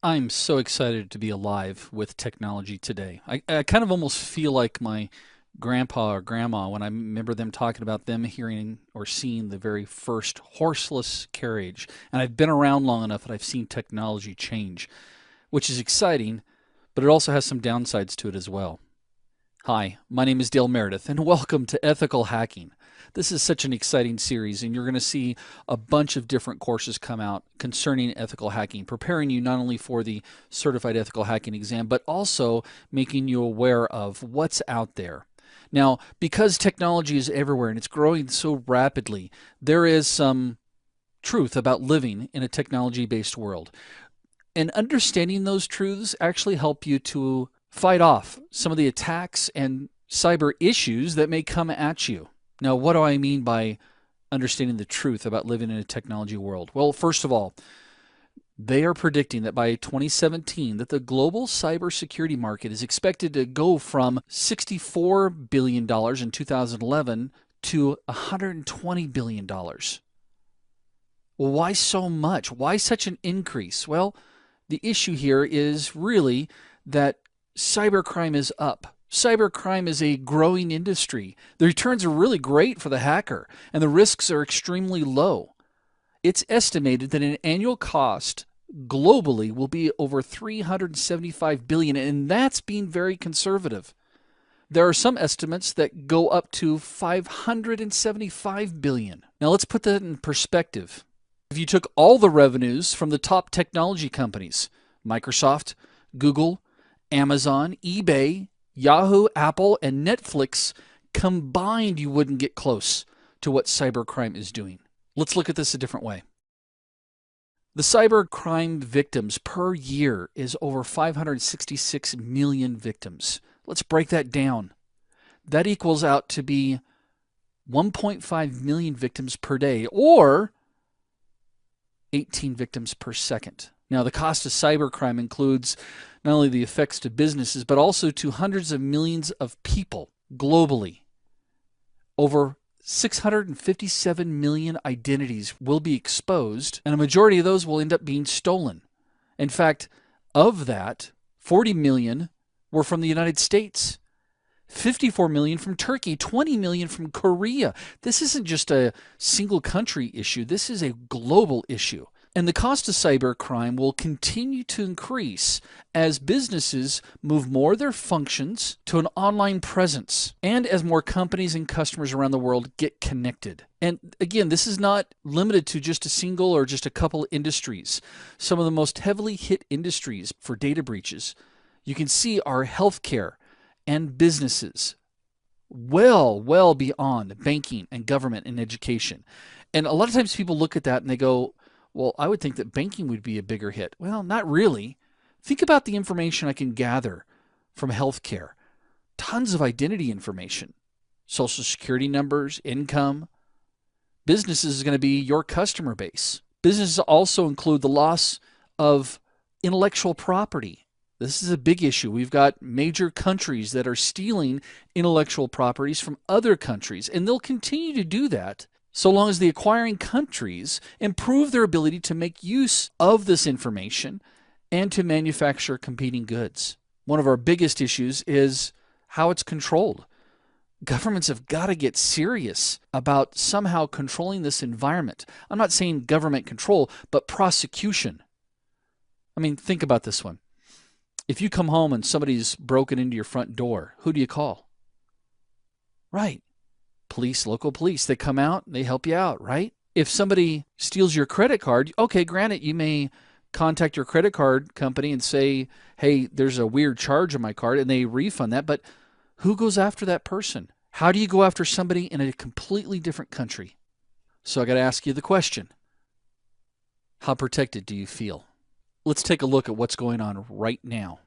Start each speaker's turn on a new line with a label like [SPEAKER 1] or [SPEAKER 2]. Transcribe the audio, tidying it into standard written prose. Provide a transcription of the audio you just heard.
[SPEAKER 1] I'm so excited to be alive with technology today. I kind of almost feel like my grandpa or grandma when I remember them talking about them hearing or seeing the very first horseless carriage. And I've been around long enough that I've seen technology change, which is exciting, but it also has some downsides to it as well. Hi, my name is Dale Meredith, and welcome to Ethical Hacking. This is such an exciting series, and you're going to see a bunch of different courses come out concerning ethical hacking, preparing you not only for the Certified Ethical Hacking exam, but also making you aware of what's out there. Now, because technology is everywhere and it's growing so rapidly, there is some truth about living in a technology-based world. And understanding those truths actually help you to fight off some of the attacks and cyber issues that may come at you. Now, what do I mean by understanding the truth about living in a technology world? Well, first of all, they are predicting that by 2017 that the global cybersecurity market is expected to go from $64 billion in 2011 to $120 billion. Well, why so much? Why such an increase? Well, the issue here is really that cybercrime is up. Cybercrime is a growing industry. The returns are really great for the hacker, and the risks are extremely low. It's estimated that an annual cost globally will be over 375 billion, and that's being very conservative. There are some estimates that go up to 575 billion. Now let's put that in perspective. If you took all the revenues from the top technology companies, Microsoft, Google, Amazon, eBay, Yahoo, Apple, and Netflix combined, you wouldn't get close to what cybercrime is doing. Let's look at this a different way. The cybercrime victims per year is over 566 million victims. Let's break that down. That equals out to be 1.5 million victims per day, or 18 victims per second. Now, the cost of cybercrime includes not only the effects to businesses, but also to hundreds of millions of people globally. Over 657 million identities will be exposed, and a majority of those will end up being stolen. In fact, of that, 40 million were from the United States, 54 million from Turkey, 20 million from Korea. This isn't just a single country issue, this is a global issue. And the cost of cybercrime will continue to increase as businesses move more of their functions to an online presence and as more companies and customers around the world get connected. And again, this is not limited to just a single or just a couple industries. Some of the most heavily hit industries for data breaches, you can see, are healthcare and businesses, well beyond banking and government and education. And a lot of times people look at that and they go, well, I would think that banking would be a bigger hit. Well, not really. Think about the information I can gather from healthcare. Tons of identity information, social security numbers, income. Businesses is going to be your customer base. Businesses also include the loss of intellectual property. This is a big issue. We've got major countries that are stealing intellectual properties from other countries, and they'll continue to do that so long as the acquiring countries improve their ability to make use of this information and to manufacture competing goods. One of our biggest issues is how it's controlled. Governments have got to get serious about somehow controlling this environment. I'm not saying government control, but prosecution. I mean, think about this one. If you come home and somebody's broken into your front door, who do you call? Right. Police, local police. They come out, they help you out, right? If somebody steals your credit card, okay, granted, you may contact your credit card company and say, hey, there's a weird charge on my card, and they refund that. But who goes after that person? How do you go after somebody in a completely different country? So I got to ask you the question. How protected do you feel? Let's take a look at what's going on right now.